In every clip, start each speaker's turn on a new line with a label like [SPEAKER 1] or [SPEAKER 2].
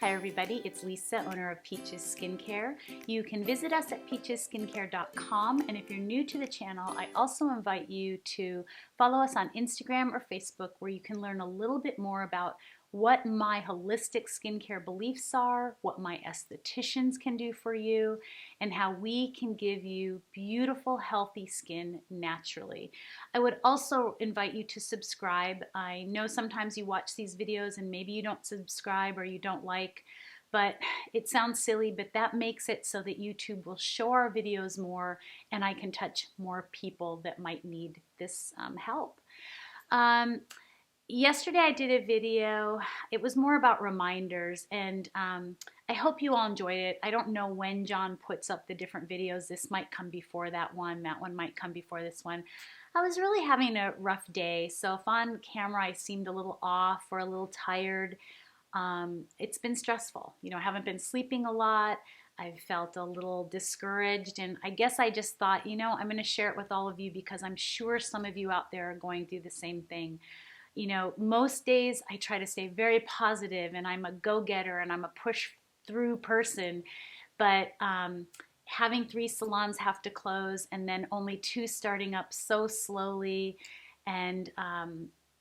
[SPEAKER 1] Hi everybody, it's Lisa, owner of Peaches Skincare. You can visit us at peachesskincare.com, and if you're new to the channel, I also invite you to follow us on Instagram or Facebook, where you can learn a little bit more about what my holistic skincare beliefs are, what my estheticians can do for you, and how we can give you beautiful, healthy skin naturally. I would also invite you to subscribe. I know sometimes you watch these videos and maybe you don't subscribe or you don't like, but it sounds silly, but that makes it so that YouTube will show our videos more and I can touch more people that might need this help. Yesterday I did a video. It was more about reminders, and I hope you all enjoyed it. I don't know when John puts up the different videos. This might come before that one might come before this one. I was really having a rough day, so if on camera I seemed a little off or a little tired, it's been stressful. You know, I haven't been sleeping a lot. I've felt a little discouraged, and I guess I just thought, you know, I'm going to share it with all of you because I'm sure some of you out there are going through the same thing. You know, most days I try to stay very positive and I'm a go-getter and I'm a push-through person, but having 3 salons have to close and then only 2 starting up so slowly, and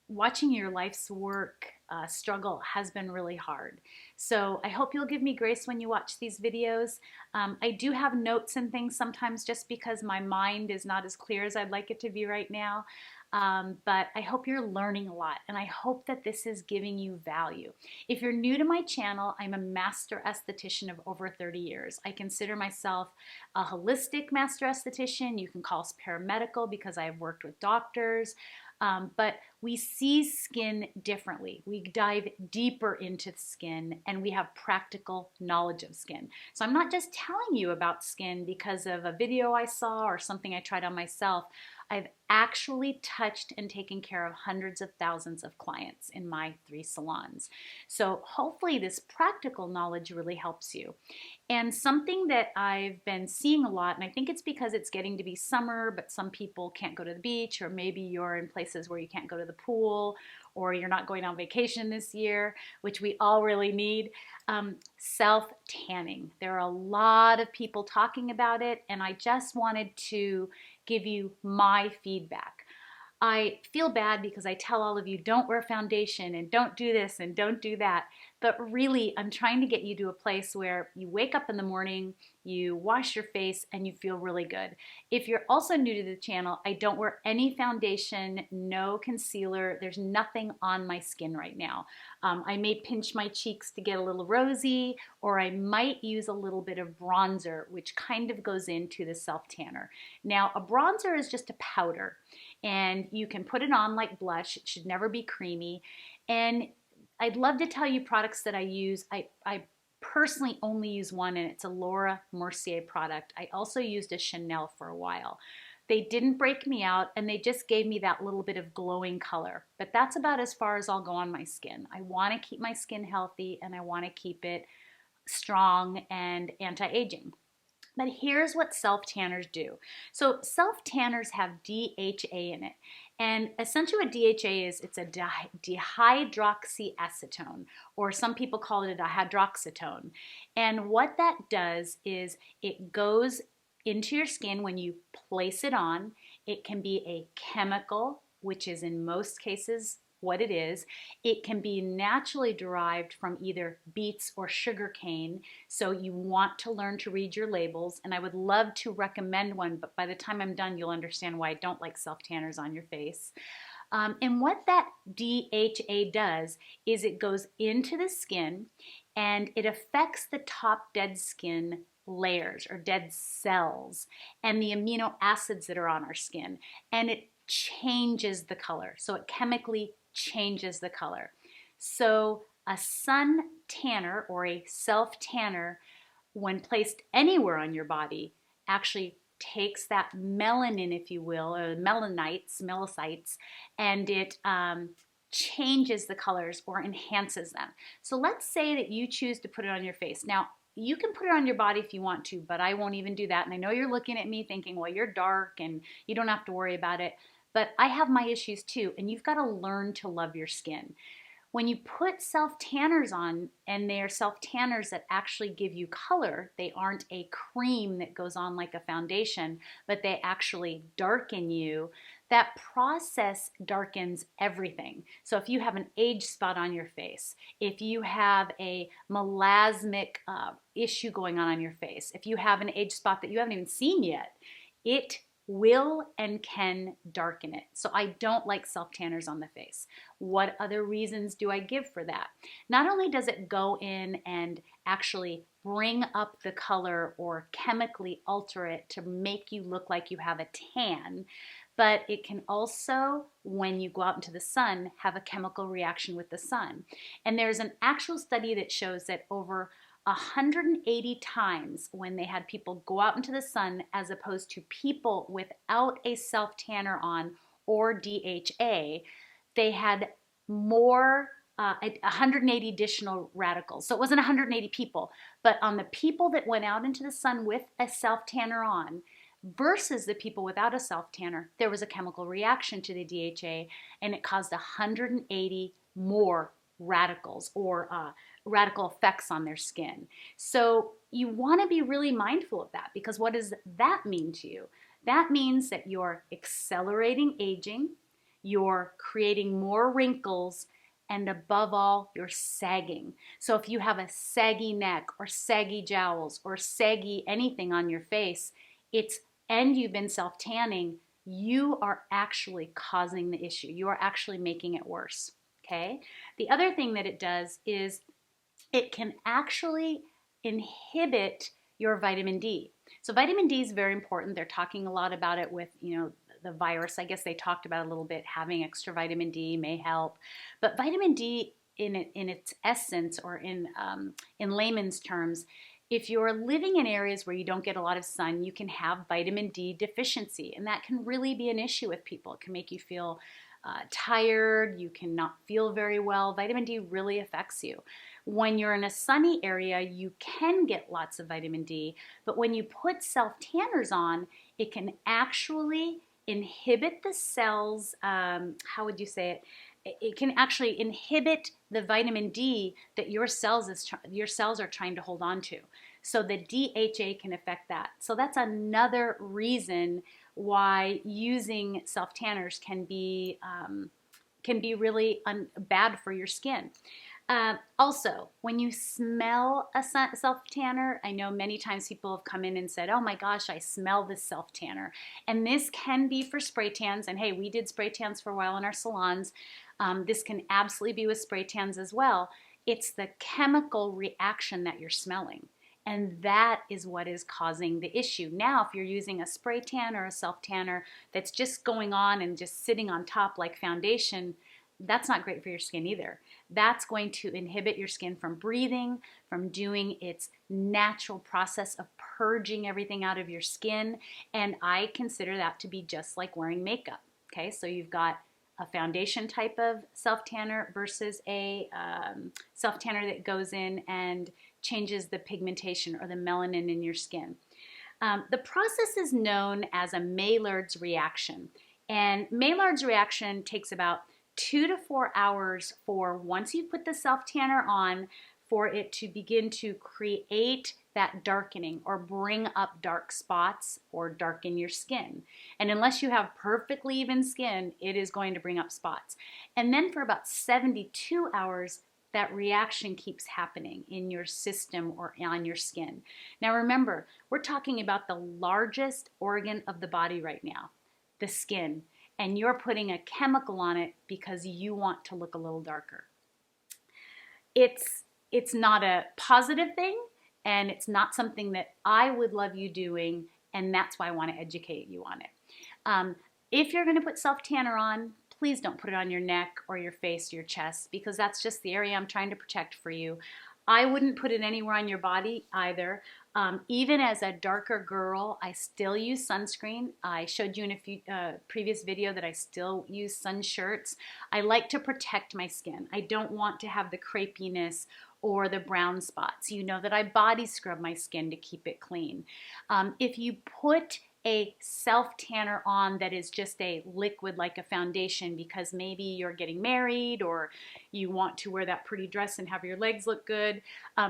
[SPEAKER 1] watching your life's work struggle has been really hard. So I hope you'll give me grace when you watch these videos. I do have notes and things sometimes just because my mind is not as clear as I'd like it to be right now. But I hope you're learning a lot, and I hope that this is giving you value. If you're new to my channel, I'm a master esthetician of over 30 years. I consider myself a holistic master esthetician. You can call us paramedical because I've worked with doctors. But we see skin differently. We dive deeper into the skin, and we have practical knowledge of skin. So I'm not just telling you about skin because of a video I saw or something I tried on myself. I've actually touched and taken care of hundreds of thousands of clients in my 3 salons. So hopefully this practical knowledge really helps you. And something that I've been seeing a lot, and I think it's because it's getting to be summer, but some people can't go to the beach, or maybe you're in places where you can't go to the pool, or you're not going on vacation this year, which we all really need, self-tanning. There are a lot of people talking about it, and I just wanted to give you my feedback. I feel bad because I tell all of you, don't wear foundation and don't do this and don't do that. But really, I'm trying to get you to a place where you wake up in the morning, you wash your face, and you feel really good. If you're also new to the channel, I don't wear any foundation, no concealer. There's nothing on my skin right now. I may pinch my cheeks to get a little rosy, or I might use a little bit of bronzer, which kind of goes into the self-tanner. Now, a bronzer is just a powder, and you can put it on like blush. It should never be creamy. And I'd love to tell you products that I use. I personally only use one, and it's a Laura Mercier product. I also used a Chanel for a while. They didn't break me out, and they just gave me that little bit of glowing color. But that's about as far as I'll go on my skin. I want to keep my skin healthy, and I want to keep it strong and anti-aging. But here's what self-tanners do. So self-tanners have DHA in it. And essentially what DHA is, it's a dihydroxyacetone, or some people call it a dihydroxyacetone. And what that does is it goes into your skin when you place it on. It can be a chemical, which is in most cases what it is. It can be naturally derived from either beets or sugarcane, so you want to learn to read your labels, and I would love to recommend one, but by the time I'm done, you'll understand why I don't like self-tanners on your face. And what that DHA does is it goes into the skin and it affects the top dead skin layers or dead cells and the amino acids that are on our skin, and it changes the color. So it chemically changes the color. So a sun tanner or a self-tanner, when placed anywhere on your body, actually takes that melanin, if you will, or melanocytes, and it changes the colors or enhances them. So let's say that you choose to put it on your face. Now, you can put it on your body if you want to, but I won't even do that. And I know you're looking at me thinking, well, you're dark and you don't have to worry about it. But I have my issues too, and you've got to learn to love your skin. When you put self-tanners on, and they are self-tanners that actually give you color, they aren't a cream that goes on like a foundation, but they actually darken you, that process darkens everything. So if you have an age spot on your face, if you have a melasmic issue going on your face, if you have an age spot that you haven't even seen yet, it will and can darken it. So I don't like self-tanners on the face. What other reasons do I give for that? Not only does it go in and actually bring up the color or chemically alter it to make you look like you have a tan, but it can also, when you go out into the sun, have a chemical reaction with the sun. And there's an actual study that shows that over 180 times when they had people go out into the sun as opposed to people without a self-tanner on or DHA, they had more 180 additional radicals. So it wasn't 180 people, but on the people that went out into the sun with a self-tanner on versus the people without a self-tanner, there was a chemical reaction to the DHA, and it caused 180 more radicals or radical effects on their skin. So you want to be really mindful of that, because what does that mean to you? That means that you're accelerating aging, you're creating more wrinkles, and above all, you're sagging. So if you have a saggy neck or saggy jowls or saggy anything on your face, and you've been self-tanning, you are actually causing the issue. You are actually making it worse. Okay? The other thing that it does is it can actually inhibit your vitamin D. So vitamin D is very important. They're talking a lot about it with, the virus. I guess they talked about a little bit. Having extra vitamin D may help. But vitamin D in its essence, or in layman's terms, if you're living in areas where you don't get a lot of sun, you can have vitamin D deficiency. And that can really be an issue with people. It can make you feel tired, you cannot feel very well. Vitamin D really affects you. When you're in a sunny area, you can get lots of vitamin D, but when you put self-tanners on, it can actually inhibit the cells, how would you say it? It can actually inhibit the vitamin D that your cells are trying to hold on to. So the DHA can affect that. So that's another reason why using self-tanners can be really bad for your skin. Also, when you smell a self-tanner, I know many times people have come in and said, oh my gosh, I smell this self-tanner. And this can be for spray tans. And hey, we did spray tans for a while in our salons. This can absolutely be with spray tans as well. It's the chemical reaction that you're smelling. And that is what is causing the issue. Now, if you're using a spray tan or a self-tanner that's just going on and just sitting on top like foundation, that's not great for your skin either. That's going to inhibit your skin from breathing, from doing its natural process of purging everything out of your skin. And I consider that to be just like wearing makeup. Okay, so you've got a foundation type of self-tanner versus a self-tanner that goes in and changes the pigmentation or the melanin in your skin. The process is known as a Maillard's reaction. And Maillard's reaction takes about 2 to 4 hours for, once you put the self-tanner on, for it to begin to create that darkening or bring up dark spots or darken your skin. And unless you have perfectly even skin, it is going to bring up spots. And then for about 72 hours, that reaction keeps happening in your system or on your skin. Now remember, we're talking about the largest organ of the body right now, the skin, and you're putting a chemical on it because you want to look a little darker. It's not a positive thing, and it's not something that I would love you doing, and that's why I want to educate you on it. If you're going to put self-tanner on, please don't put it on your neck or your face or your chest, because that's just the area I'm trying to protect for you. I wouldn't put it anywhere on your body either. Even as a darker girl, I still use sunscreen. I showed you in a previous video that I still use sun shirts. I like to protect my skin. I don't want to have the crepiness or the brown spots. You know that I body scrub my skin to keep it clean. If you put a self tanner on that is just a liquid like a foundation because maybe you're getting married or you want to wear that pretty dress and have your legs look good.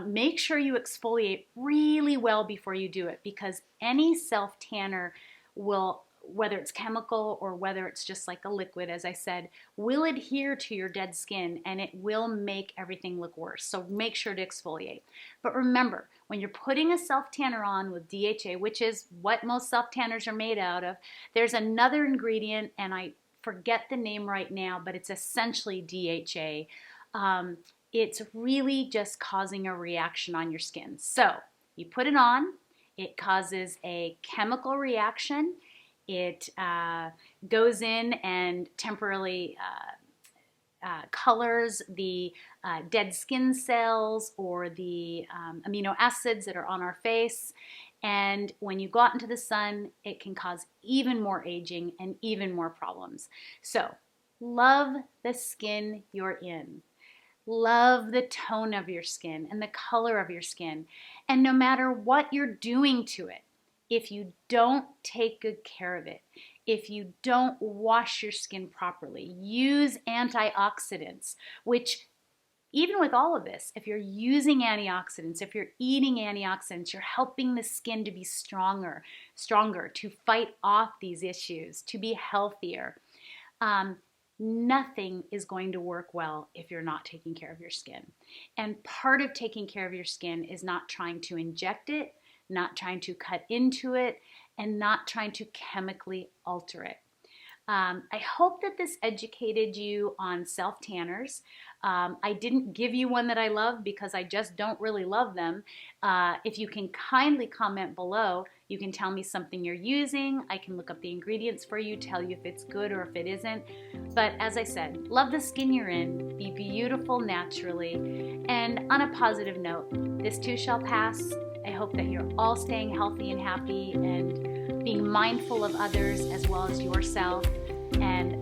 [SPEAKER 1] Make sure you exfoliate really well before you do it, because any self tanner will, whether it's chemical or whether it's just like a liquid, as I said, will adhere to your dead skin and it will make everything look worse. So make sure to exfoliate. But remember, when you're putting a self-tanner on with DHA, which is what most self-tanners are made out of, there's another ingredient, and I forget the name right now, but it's essentially DHA. It's really just causing a reaction on your skin. So you put it on, it causes a chemical reaction. It goes in and temporarily colors the dead skin cells or the amino acids that are on our face. And when you go out into the sun, it can cause even more aging and even more problems. So love the skin you're in. Love the tone of your skin and the color of your skin. And no matter what you're doing to it, if you don't take good care of it, if you don't wash your skin properly, use antioxidants, which even with all of this, if you're using antioxidants, if you're eating antioxidants, you're helping the skin to be stronger, to fight off these issues, to be healthier. Nothing is going to work well if you're not taking care of your skin. And part of taking care of your skin is not trying to inject it, not trying to cut into it, and not trying to chemically alter it. I hope that this educated you on self-tanners. I didn't give you one that I love because I just don't really love them. If you can kindly comment below, you can tell me something you're using. I can look up the ingredients for you, tell you if it's good or if it isn't. But as I said, love the skin you're in, be beautiful naturally, and on a positive note, this too shall pass. I hope that you're all staying healthy and happy and being mindful of others as well as yourself. And